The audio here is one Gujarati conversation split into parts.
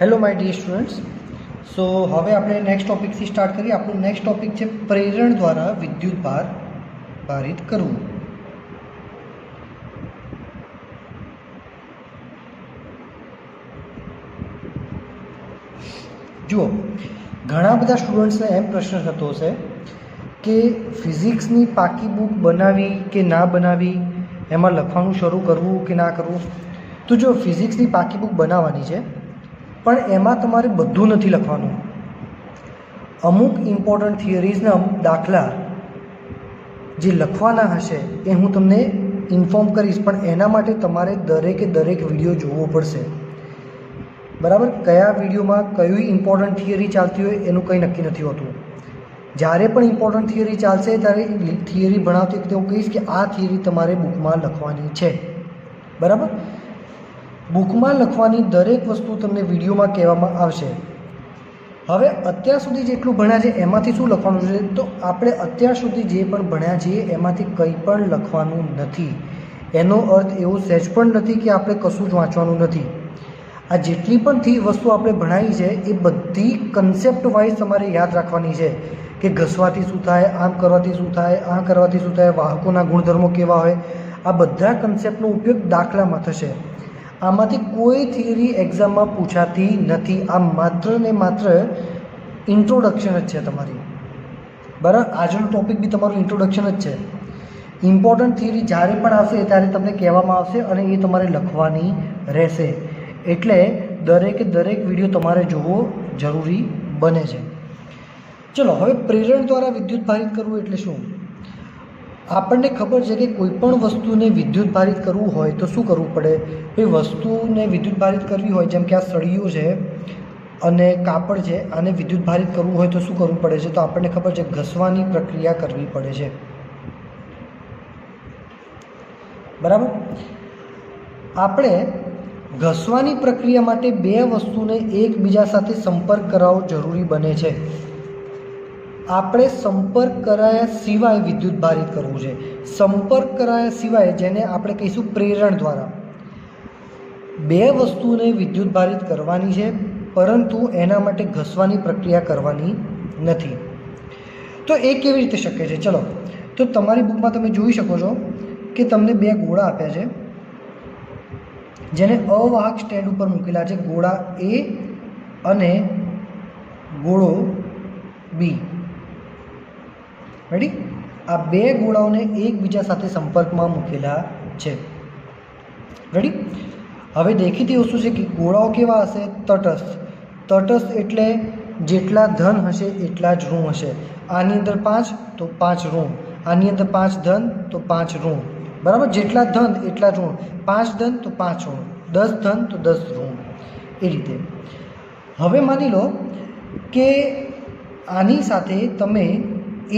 Hello my dear students. So હવે આપણે નેક્સ્ટ ટોપિકથી સ્ટાર્ટ કરીએ। આપણું નેક્સ્ટ ટોપિક છે પ્રેરણ દ્વારા વિદ્યુત ભાર પારિત કરવું। જુઓ, ઘણા બધા સ્ટુડન્ટ્સને એમ પ્રશ્ન થતો હશે કે ફિઝિક્સની પાકી બુક બનાવી કે ના બનાવી, એમાં લખવાનું શરૂ કરવું કે ના કરવું। તો જો ફિઝિક્સની પાકી બુક બનાવવાની છે, પણ એમાં તમારે બધું નથી લખવાનું। અમુક ઇમ્પોર્ટન્ટ થિયરીઝના દાખલા જે લખવાના હશે એ હું તમને ઇન્ફોર્મ કરીશ, પણ એના માટે તમારે દરેકે દરેક વિડીયો જોવો પડશે, બરાબર। કયા વિડીયોમાં કઈ ઇમ્પોર્ટન્ટ થિયરી ચાલતી હોય એનું કંઈ નક્કી નથી હોતું। જ્યારે પણ ઇમ્પોર્ટન્ટ થિયરી ચાલશે ત્યારે થિયરી ભણાવતી વખતે હું કહીશ કે આ થિયરી તમારે બુકમાં લખવાની છે, બરાબર। બુકમાં લખવાની દરેક વસ્તુ તમને વિડીયોમાં કહેવામાં આવશે। હવે અત્યાર સુધી જેટલું ભણ્યા છે એમાંથી શું લખવાનું છે? તો આપણે અત્યાર સુધી જે પણ ભણ્યા છીએ એમાંથી કંઈ પણ લખવાનું નથી। એનો અર્થ એવો સહેજ પણ નથી કે આપણે કશું જ વાંચવાનું નથી। આ જેટલી પણ વસ્તુ આપણે ભણાવી છે એ બધી કન્સેપ્ટ વાઇઝ તમારે યાદ રાખવાની છે કે ઘસવાથી શું થાય, આમ કરવાથી શું થાય, આ કરવાથી શું થાય, વાહકોના ગુણધર્મો કેવા હોય, આ બધા કન્સેપ્ટનો ઉપયોગ દાખલામાં થશે। આમાંથી કોઈ થિયરી એક્ઝામમાં પૂછાતી નથી। આ માત્ર ને માત્ર ઇન્ટ્રોડક્શન જ છે તમારી, બરાબર। આજનો ટૉપિક બી તમારું ઇન્ટ્રોડક્શન જ છે। ઇમ્પોર્ટન્ટ થિયરી જ્યારે પણ આવશે ત્યારે તમને કહેવામાં આવશે અને એ તમારે લખવાની રહેશે। એટલે દરેકે દરેક વિડીયો તમારે જોવો જરૂરી બને છે। ચલો, હવે પ્રેરણ દ્વારા વિદ્યુત ભારિત કરવું એટલે શું? આપણને ખબર છે કે કોઈ પણ વસ્તુને વિદ્યુત ભારિત કરવું હોય તો શું કરવું પડે? એ વસ્તુને વિદ્યુત ભારિત કરવી હોય, જેમ કે આ સળીઓ છે અને કાપડ છે, આને વિદ્યુત ભારિત કરવું હોય તો શું કરવું પડે છે? તો આપણને ખબર છે ઘસવાની પ્રક્રિયા કરવી પડે છે, બરાબર। આપણે ઘસવાની પ્રક્રિયા માટે બે વસ્તુને એકબીજા સાથે સંપર્ક કરાવવો જરૂરી બને છે। આપણે સંપર્ક કરાયા સિવાય વિદ્યુત ભારિત કરવું છે। સંપર્ક કરાયા સિવાય, જેને આપણે કહીશું પ્રેરણ દ્વારા, બે વસ્તુને વિદ્યુત ભારિત કરવાની છે, પરંતુ એના માટે ઘસવાની પ્રક્રિયા કરવાની નથી। તો એ કેવી રીતે શક્ય છે? ચલો, તો તમારી બુકમાં તમે જોઈ શકો છો કે તમને બે ગોળા આપ્યા છે, જેને અવાહક સ્ટેન્ડ ઉપર મૂકેલા છે, ગોળા એ અને ગોળો બી, રેડી? આ બે ગોળાઓને એકબીજા સાથે સંપર્કમાં મૂકેલા છે, રેડી? હવે દેખીતી વસ્તુ છે કે ગોળાઓ કેવા હશે? તટસ્થ। તટસ્થ એટલે જેટલા ધન હશે એટલા જ ઋણ હશે। આની અંદર 5 તો 5 ઋણ, આની અંદર 5 ધન તો 5 ઋણ, બરાબર। જેટલા ધન એટલા ઋણ, 5 ધન તો 5 ઋણ, 10 ધન તો 10 ઋણ, એ રીતે। હવે માની લો કે આની સાથે તમે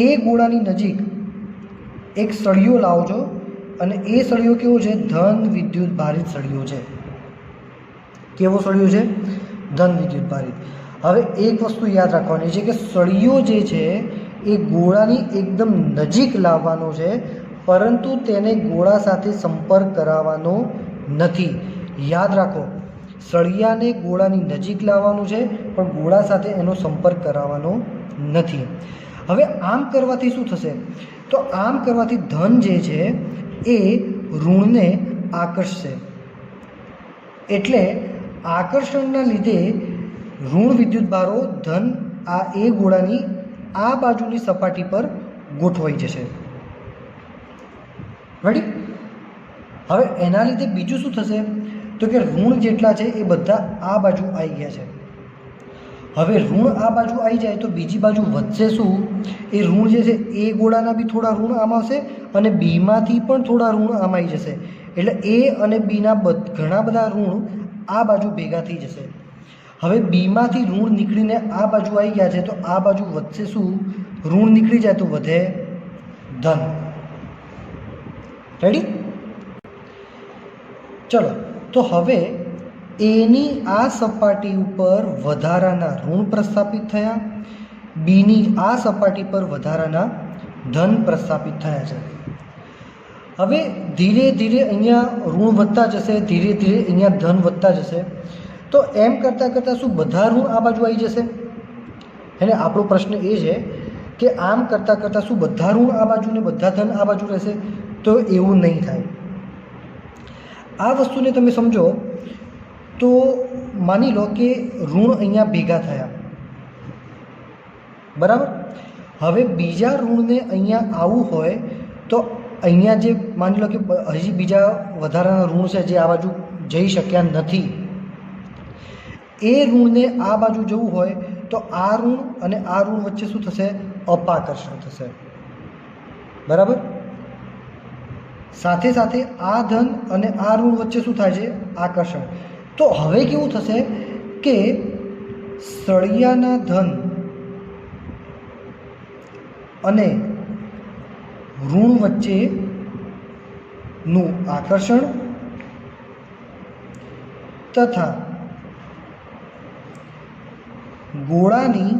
એ ગોળાની નજીક એક સળિયો લાવો છો અને એ સળિયો કેવો છે? ધન વિદ્યુત ભારિત સળિયો છે। કેવો સળિયો છે? ધન વિદ્યુત ભારિત। હવે એક વસ્તુ યાદ રાખવાની છે કે સળિયો જે છે એ ગોળાની એકદમ નજીક લાવવાનો છે, પરંતુ તેને ગોળા સાથે સંપર્ક કરાવવાનો નથી। યાદ રાખો, સળિયાને ગોળાની નજીક લાવવાનું છે, પણ ગોળા સાથે એનો સંપર્ક કરાવવાનો નથી। હવે આમ કરવાથી શું થશે? તો આમ કરવાથી ધન જે છે એ ઋણને આકર્ષશે, એટલે આકર્ષણના લીધે ઋણ વિદ્યુત ભારો ધન આ એ ગોળાની આ બાજુની સપાટી પર ગોઠવાઈ જશે, રેડી? હવે એના લીધે બીજું શું થશે? તો કે ઋણ જેટલા છે એ બધા આ બાજુ આવી ગયા છે। હવે ઋણ આ બાજુ આવી જાય તો બીજી બાજુ વધશે શું? એ ઋણ જે છે એ ગોળાના બી થોડા ઋણ આમ આવશે અને બીમાંથી પણ થોડા ઋણ આમ આવી જશે, એટલે એ અને બીના ઘણા બધા ઋણ આ બાજુ ભેગા થઈ જશે। હવે બીમાંથી ઋણ નીકળીને આ બાજુ આવી ગયા છે, તો આ બાજુ વધશે શું? ઋણ નીકળી જાય તો વધે ધન, રેડી? ચલો, તો હવે એની આ સપાટી ઉપર વધારાના ઋણ પ્રસ્થાપિત થયા, બીની આ સપાટી પર વધારાના ધન પ્રસ્થાપિત થયા છે। હવે ધીરે ધીરે અહીંયા ઋણ વધતા જશે, ધીરે ધીરે અહીંયા ધન વધતા જશે। તો એમ કરતાં કરતાં શું બધા ઋણ આ બાજુ આવી જશે? એને આપણો પ્રશ્ન એ છે કે આમ કરતાં કરતાં શું બધા ઋણ આ બાજુ ને બધા ધન આ બાજુ રહેશે? તો એવું નહીં થાય. આ વસ્તુને તમે સમજો તો માની લો કે ઋણ અહીંયા ભેગા થયા, બરાબર. હવે બીજા ઋણને અહીંયા આવવું હોય તો અહીંયા જે માની લો કે હજી બીજા વધારાના ઋણ છે જે આ બાજુ જઈ શક્યા નથી, એ ઋણને આ બાજુ જવું હોય તો આ ઋણ અને આ ઋણ વચ્ચે શું થશે? અપાકર્ષણ થશે, બરાબર. સાથે સાથે આ ધન અને આ ઋણ વચ્ચે શું થાય છે? આકર્ષણ. તો હવે કેવું થશે કે સળિયાના ધન અને ઋણ વચ્ચેનું આકર્ષણ તથા ગોળાની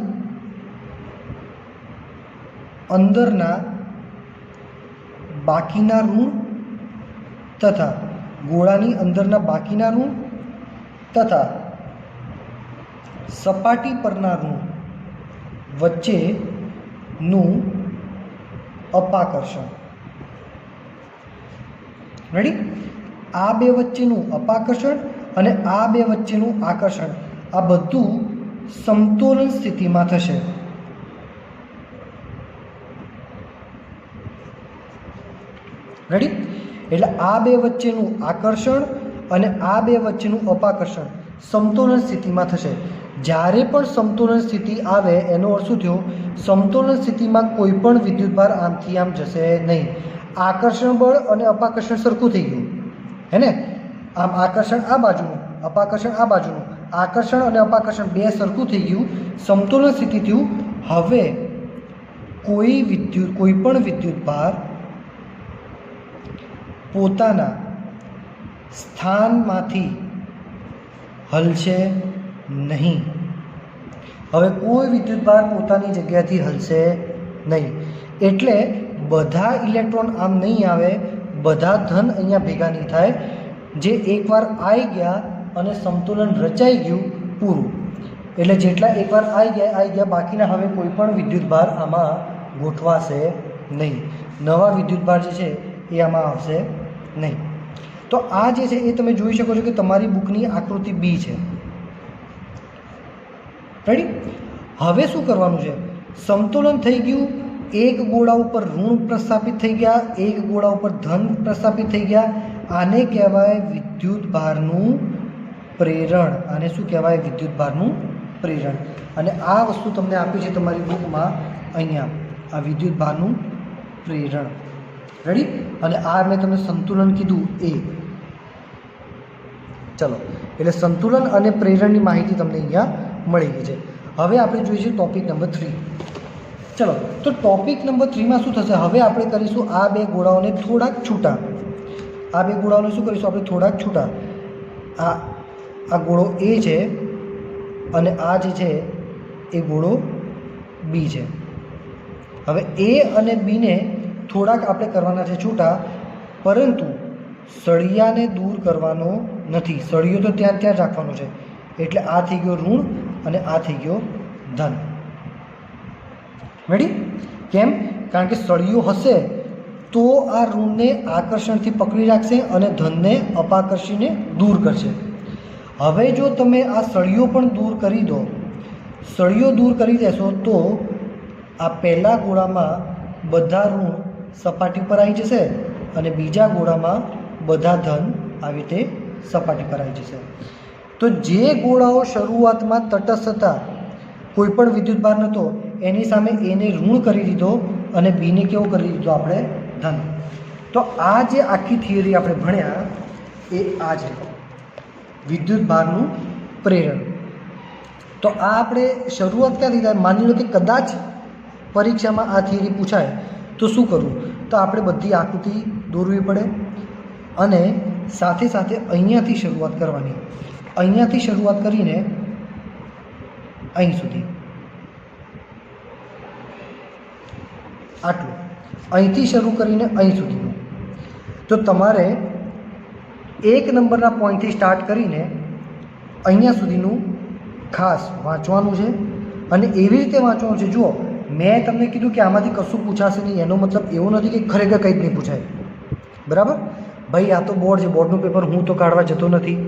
અંદરના બાકીના ઋણ તથા ગોળાની અંદરના બાકીના ઋણ તથા સપાટી પરના ઋણ વચ્ચેનું અપાકર્ષણ. રેડી? આ બે વચ્ચેનું અપાકર્ષણ અને આ બે વચ્ચેનું આકર્ષણ, આ બધું સમતોલન સ્થિતિમાં થશે. રેડી? એટલે આ બે વચ્ચેનું આકર્ષણ અને આ બે વચ્ચેનું અપાકર્ષણ સમતોલન સ્થિતિમાં થશે. જ્યારે પણ સમતોલન સ્થિતિ આવે એનો અર્થ શું થયો? સમતોલન સ્થિતિમાં કોઈ પણ વિદ્યુતભાર આમથી આમ જશે નહીં. આકર્ષણ બળ અને અપાકર્ષણ સરખું થઈ ગયું, હે ને? આમ આકર્ષણ આ બાજુનું, અપાકર્ષણ આ બાજુનું, આકર્ષણ અને અપાકર્ષણ બે સરખું થઈ ગયું, સમતોલન સ્થિતિ થયું. હવે કોઈ પણ વિદ્યુતભાર પોતાના સ્થાનમાંથી હલશે નહીં. હવે કોઈ વિદ્યુતભાર પોતાની જગ્યાથી હલશે નહીં. એટલે બધા ઇલેક્ટ્રોન આમ નહીં આવે, બધા ધન અહીંયા ભેગા નહીં થાય. જે એકવાર આવી ગયા અને સમતોલન રચાઈ ગયું, પૂરું. એટલે જેટલા એકવાર આવી ગયા, બાકીના હવે કોઈ પણ વિદ્યુતભાર આમાં ગોઠવાશે નહીં. નવા વિદ્યુતભાર જે છે એ આમાં આવશે નહીં. તો આ જે છે એ તમે જોઈ શકો છો કે તમારી બુકની આકૃતિ બી છે. રેડી? હવે શું કરવાનું છે? સમતોલન થઈ ગયું, એક ગોળા ઉપર ઋણ પ્રસ્થાપિત થઈ ગયા, એક ગોળા ઉપર ધન પ્રસ્થાપિત થઈ ગયા. આને કહેવાય વિદ્યુતભારનું પ્રેરણ. આને શું કહેવાય? વિદ્યુતભારનું પ્રેરણ. અને આ વસ્તુ તમને આપી છે તમારી બુકમાં અહીંયા, આ વિદ્યુતભારનું પ્રેરણ. રેડી? અને આ મેં તમને સંતુલન કીધું એ. ચલો, એટલે સંતુલન અને પ્રેરણની માહિતી તમને અહીંયા મળી ગઈ છે. હવે આપણે જોઈશું ટોપિક નંબર 3. ચલો, તો ટોપિક નંબર 3માં શું થશે? હવે આપણે કરીશું આ બે ગોળાઓને થોડાક છૂટા. આ બે ગોળાઓને શું કરીશું આપણે? થોડાક છૂટા. આ ગોળો એ છે અને આ જે છે એ ગોળો બી છે. હવે એ અને બીને થોડાક આપણે કરવાના છે છૂટા, પરંતુ સળિયાને દૂર કરવાનો નથી. સળિયો તો ત્યાં જ રાખવાનો છે. એટલે આ થઈ ગયો ઋણ અને આ થઈ ગયો ધન. રેડી? કેમ? કારણ કે સળિયો હશે તો આ ઋણને આકર્ષણથી પકડી રાખશે અને ધનને અપાકર્ષીને દૂર કરશે. હવે જો તમે આ સળિયો પણ દૂર કરી દો, સળિયો દૂર કરી દેશો તો આ પહેલા ગોળામાં બધા ઋણ સપાટી પર આવી જશે અને બીજા ગોળામાં બધા ધન આવી રીતે સપાટી પર આવી જશે. તો જે ગોળાઓ શરૂઆતમાં તટસ્થ હતા, કોઈ પણ વિદ્યુતભાર નહોતો, એની સામે એને ઋણ કરી દીધો અને બીને કેવો કરી દીધો આપણે? ધન. તો આ જે આખી થિયરી આપણે ભણ્યા એ આ છે વિદ્યુતભારનું પ્રેરણ. તો આ આપણે શરૂઆત ક્યાંથી થાય? માની લો કે કદાચ પરીક્ષામાં આ થિયરી પૂછાય તો શું કરવું? તો આપણે બધી આકૃતિ દોરવી પડે અને સાથે સાથે અહીંયાથી શરૂઆત કરવાની. અહીંયાથી શરૂઆત કરીને અહીં સુધી, આટલું. અહીંથી શરૂ કરીને અહીં સુધીનું. તો તમારે 1 નંબરના પોઈન્ટથી સ્ટાર્ટ કરીને અહીંયા સુધીનું ખાસ વાંચવાનું છે અને એવી રીતે વાંચવાનું છે. જુઓ, મેં તમને કીધું કે આમાંથી કશું પૂછાશે નહીં, એનો મતલબ એવો નથી કે ખરેખર કંઈ જ નહીં પૂછાય. બરાબર? ભાઈ આ તો બોર્ડ છે, બોર્ડનું પેપર હું તો કાઢવા જતો નથી.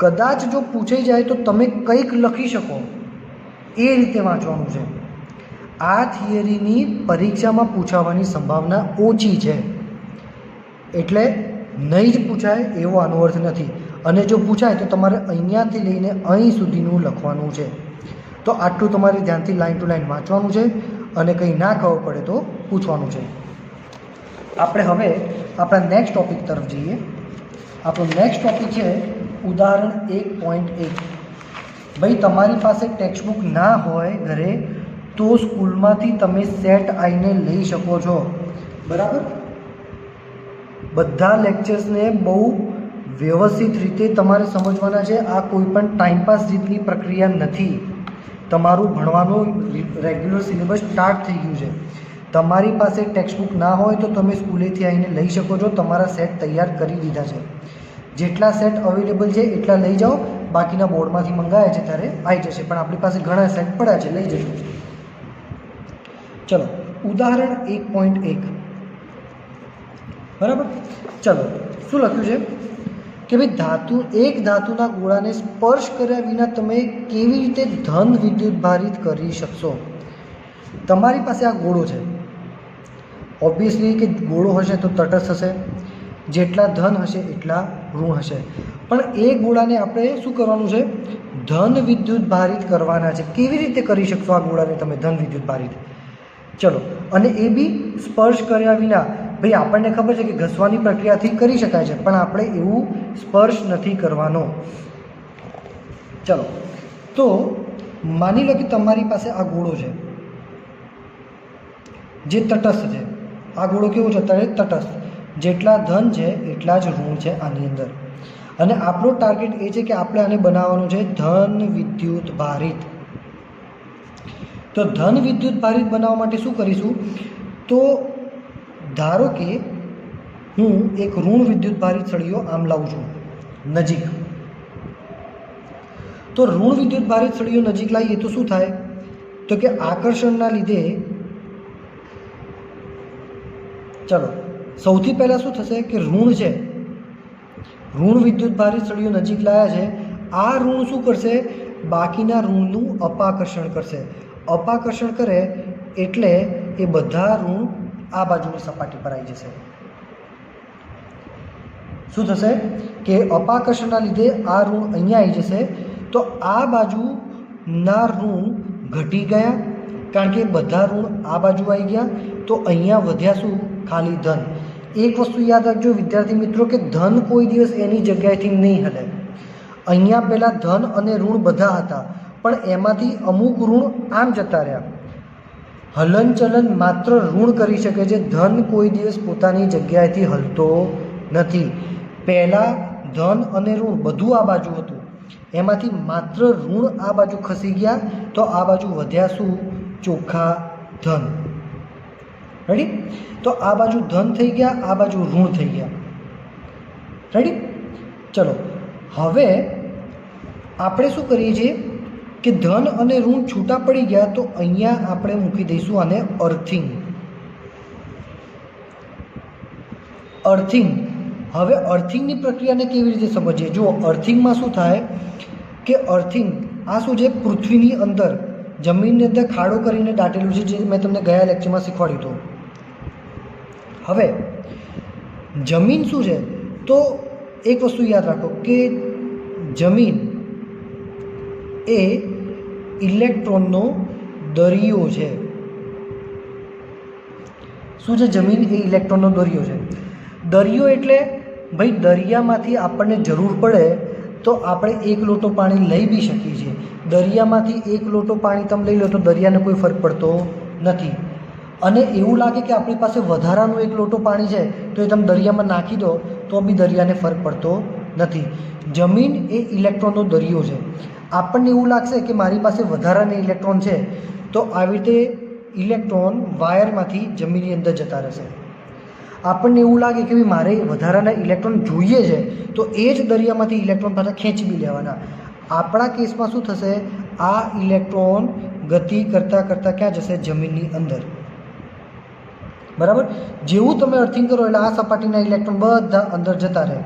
કદાચ જો પૂછાઈ જાય તો તમે કંઈક લખી શકો એ રીતે વાંચવાનું છે. આ થિયરીની પરીક્ષામાં પૂછાવાની સંભાવના ઓછી છે, એટલે નહીં જ પૂછાય એવો આનો અર્થ નથી. અને જો પૂછાય તો તમારે અહીંયાથી લઈને અહીં સુધીનું લખવાનું છે. તો આટલું તમારે ધ્યાનથી લાઈન ટુ લાઈન વાંચવાનું છે અને કંઈ ના ખબર પડે તો પૂછવાનું છે. આપણે હવે આપણા નેક્સ્ટ ટૉપિક તરફ જઈએ. આપણો નેક્સ્ટ ટૉપિક છે ઉદાહરણ 1.1. ભાઈ તમારી પાસે ટેક્સ્ટબુક ના હોય ઘરે તો સ્કૂલમાંથી તમે સેટ આવીને લઈ શકો છો. બરાબર? બધા લેક્ચર્સને બહુ વ્યવસ્થિત રીતે તમારે સમજવાના છે. આ કોઈ પણ ટાઈમપાસ રીતની પ્રક્રિયા નથી. તમારું ભણવાનું રેગ્યુલર સિલેબસ સ્ટાર્ટ થઈ ગયું છે. તમારી પાસે ટેક્સ્ટબુક ના હોય તો તમે સ્કૂલેથી આવીને લઈ શકો છો. તમારા સેટ તૈયાર કરી દીધા છે. જેટલા સેટ અવેલેબલ છે એટલા લઈ જાઓ, બાકીના બોર્ડમાંથી મંગાવ્યા છે ત્યારે આવી જશે. પણ આપણી પાસે ઘણા સેટ પડ્યા છે, લઈ જજો. ચલો, ઉદાહરણ 1.1. બરાબર? ચલો, શું લખ્યું છે કે ભાઈ એક ધાતુના ગોળાને સ્પર્શ કર્યા વિના તમે કેવી રીતે ધન વિદ્યુતભારિત કરી શકશો. તમારી પાસે આ ગોળો છે. ઓબ્વિયસલી કે ગોળો હશે તો તટસ્થ હશે, જેટલા ધન હશે એટલા ઋણ હશે. પણ એ ગોળાને આપણે શું કરવાનું છે? ધન વિદ્યુતભારિત કરવાના છે. કેવી રીતે કરી શકશો આ ગોળાને તમે ધન વિદ્યુતભારિત? ચલો, અને એ બી સ્પર્શ કર્યા વિના. ભાઈ આપણને ખબર છે કે ઘસવાની પ્રક્રિયાથી કરી શકાય છે, પણ આપણે એવું સ્પર્શ નથી કરવાનો. ચલો, તો માની લો કે તમારી પાસે આ ગોળો છે જે તટસ્થ છે. આ ગોળો કેવો છે? તટસ્થ. જેટલા ધન છે એટલા જ ઋણ છે આની અંદર. અને આપણો ટાર્ગેટ એ છે કે આપણે આને બનાવવાનું છે ધન વિદ્યુતભારિત. તો ધન વિદ્યુતભારિત બનાવવા માટે શું કરીશું? તો ધારો કે હું એક ઋણ વિદ્યુતભારિત સળીઓ આમ લાવું છું નજીક. તો ઋણ વિદ્યુતભારિત સળીઓ નજીક લાવીએ તો શું થાય? તો કે આકર્ષણના લીધે, ચલો સૌથી પહેલાં શું થશે કે ઋણ છે, ઋણ વિદ્યુતભારિત સળીઓ નજીક લાવ્યા છે. આ ઋણ શું કરશે? બાકીના ઋણનું અપાકર્ષણ કરશે. અપાકર્ષણ કરે એટલે એ બધા ઋણ આ બાજુની સપાટી પર આવી જશે. શું થશે કે અપાકર્ષણના લીધે આ ઋણ અહીંયા આવી જશે. તો આ બાજુના ઋણ ઘટી ગયા, કારણ કે બધા ઋણ આ બાજુ આવી ગયા. તો અહીંયા વધ્યા શું? ખાલી ધન. એક વસ્તુ યાદ રાખજો વિદ્યાર્થી મિત્રો કે ધન કોઈ દિવસ એની જગ્યાએથી નહીં હલે. અહીંયા પહેલાં ધન અને ઋણ બધા હતા, પણ એમાંથી અમુક ઋણ આમ જતા રહ્યા. હલનચલન માત્ર ઋણ કરી શકે છે, ધન કોઈ દિવસ પોતાની જગ્યાએથી હલતો નથી. પહેલાં ધન અને ઋણ બધું આ બાજુ હતું, એમાંથી માત્ર ઋણ આ બાજુ ખસી ગયા. તો આ બાજુ વધ્યા શું? ચોખ્ખા ધન. રેડી? તો આ બાજુ ધન થઈ ગયા, આ બાજુ ઋણ થઈ ગયા. રેડી? ચલો, હવે આપણે શું કરીએ છીએ કે ધન અને ઋણ છૂટા પડી ગયા, તો અહીંયા આપણે મૂકી દઈશું આને અર્થિંગ. અર્થિંગ. હવે અર્થિંગની પ્રક્રિયાને કેવી રીતે સમજીએ? જુઓ, અર્થિંગમાં શું થાય કે અર્થિંગ આ શું છે? પૃથ્વીની અંદર, જમીનની અંદર ખાડો કરીને દાટેલું છે, જે મેં તમને ગયા લેક્ચરમાં શીખવાડ્યું હતું. હવે જમીન શું છે? તો એક વસ્તુ યાદ રાખો કે જમીન એ ઇલેક્ટ્રોનનો દરિયો છે. શું છે? જમીન એ ઇલેક્ટ્રોનનો દરિયો છે. દરિયો એટલે ભાઈ દરિયામાંથી આપણને જરૂર પડે તો આપણે એક લોટો પાણી લઈ બી શકીએ છીએ. દરિયામાંથી એક લોટો પાણી તમે લઈ લો તો દરિયાને કોઈ ફરક પડતો નથી. અને એવું લાગે કે આપણી પાસે વધારાનું એક લોટો પાણી છે તો એ તમે દરિયામાં નાખી દો તો બી દરિયાને ફરક પડતો નથી. જમીન એ ઇલેક્ટ્રોનનો દરિયો છે. આપણને એવું લાગશે કે મારી પાસે વધારાના ઇલેક્ટ્રોન છે, તો આવી રીતે ઇલેક્ટ્રોન વાયરમાંથી જમીનની અંદર જતા રહેશે. આપણને એવું લાગે કે ભાઈ મારે વધારાના ઇલેક્ટ્રોન જોઈએ છે, તો એ જ દરિયામાંથી ઇલેક્ટ્રોન પાછા ખેંચી બી લેવાના. આપણા કેસમાં શું થશે, આ ઇલેક્ટ્રોન ગતિ કરતાં કરતાં ક્યાં જશે, જમીનની અંદર. બરાબર. જેવું તમે અર્થિંગ કરો એટલે આ સપાટીના ઇલેક્ટ્રોન બધા અંદર જતા રહે.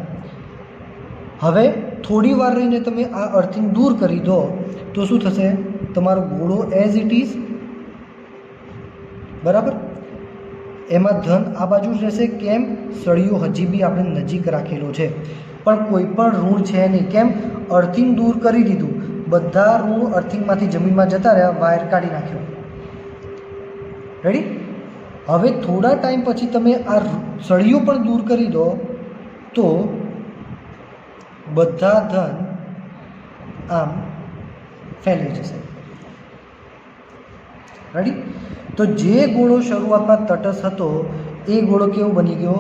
હવે થોડી વાર રહીને તમે આ અર્થિંગ દૂર કરી દો તો શું થશે, તમારો ગોળો એઝ ઇટ ઇઝ, બરાબર, એમાં ધન આ બાજુ જ રહેશે. કેમ, સળિયો હજી બી આપણે નજીક રાખેલો છે, પણ કોઈ પણ ઋણ છે નહીં. કેમ, અર્થિંગ દૂર કરી દીધું, બધા ઋણ અર્થિંગમાંથી જમીનમાં જતા રહ્યા, વાયર કાઢી નાખ્યો. રેડી. હવે થોડા ટાઈમ પછી તમે આ સળિયો પણ દૂર કરી દો તો બધા ધન આમ ફેલાઈ જશે. રેડી. તો જે ગોળો શરૂઆતમાં તટસ્થ હતો એ ગોળો કેવો બની ગયો,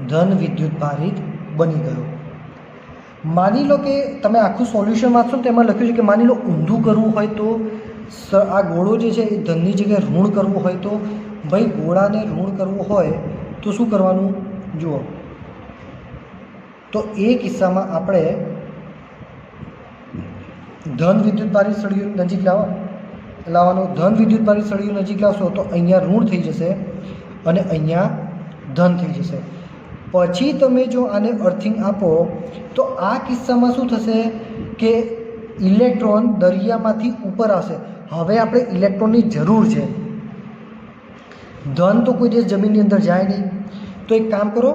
ધન વિદ્યુત ભારિત બની ગયો. માની લો કે તમે આખું સોલ્યુશન વાંચશો તો એમાં લખ્યું છે કે માની લો ઊંધું કરવું હોય તો આ ગોળો જે છે એ ધનની જગ્યાએ ઋણ કરવું હોય તો ભાઈ ગોળાને ઋણ કરવું હોય તો શું કરવાનું, જુઓ. તો એ કિસ્સામાં આપણે ધન વિદ્યુત ભારિત સળિયું નજીક લાવવાનો. ધન વિદ્યુત ભારિત સળિયું નજીક લાવશો તો અહીંયા ઋણ થઈ જશે અને અહીંયા ધન થઈ જશે. પછી તમે જો આને અર્થિંગ આપો તો આ કિસ્સામાં શું થશે કે ઇલેક્ટ્રોન દરિયામાંથી ઉપર આવશે. હવે આપણે ઇલેક્ટ્રોનની જરૂર છે. ધન તો કોઈ દિવસ જમીનની અંદર જાય નહીં, તો એક કામ કરો,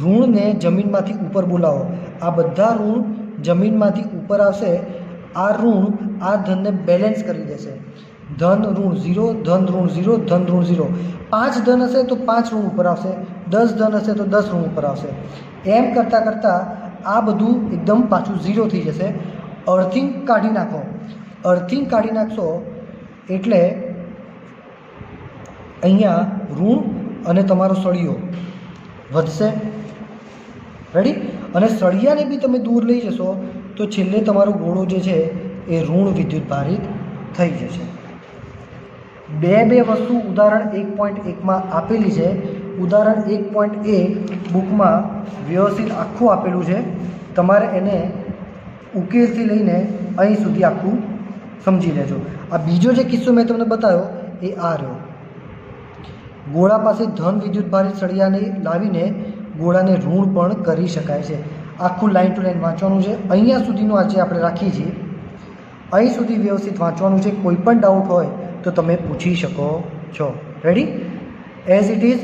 ઋણને જમીનમાંથી ઉપર બોલાવો. આ બધા ઋણ જમીનમાંથી ઉપર આવશે. આ ઋણ આ ધનને બેલેન્સ કરી દેશે. ધન ઋણ 0, ધન ઋણ 0, ધન ઋણ 0. 5 ધન હશે તો 5 ઋણ ઉપર આવશે, 10 ધન હશે તો 10 ઋણ ઉપર આવશે. એમ કરતાં કરતાં આ બધું એકદમ પાછું 0 થઈ જશે. અર્થિંગ કાઢી નાખો. અર્થિંગ કાઢી નાખશો એટલે અહીંયા ઋણ અને તમારો સળિયો વધશે. રેડી. અને સળિયાને બી તમે દૂર લઈ જશો તો છેલ્લે તમારો ગોળો જે છે એ ઋણ વિદ્યુત ભારિત થઈ જશે. બે વસ્તુ ઉદાહરણ 1.1માં આપેલી છે. ઉદાહરણ 1.1 બુકમાં વ્યવસ્થિત આખું આપેલું છે. તમારે એને ઉકેલથી લઈને અહીં સુધી આખું સમજી લેજો. આ બીજો જે કિસ્સો મેં તમને બતાવ્યો એ આ રહ્યો. ગોળા પાસે ધન વિદ્યુત ભારિત સળિયાને લાવીને ગોળાને ઋણ પણ કરી શકાય છે. આખું લાઈન ટુ લાઈન વાંચવાનું છે. અહીંયા સુધીનું આજે આપણે રાખીએ છીએ. અહીં સુધી વ્યવસ્થિત વાંચવાનું છે. કોઈ પણ ડાઉટ હોય તો તમે પૂછી શકો છો. રેડી. એઝ ઇટ ઇઝ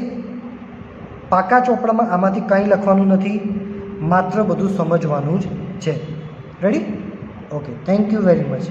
પાકા ચોપડામાં આમાંથી કંઈ લખવાનું નથી, માત્ર બધું સમજવાનું જ છે. Ready. Okay, thank you very much.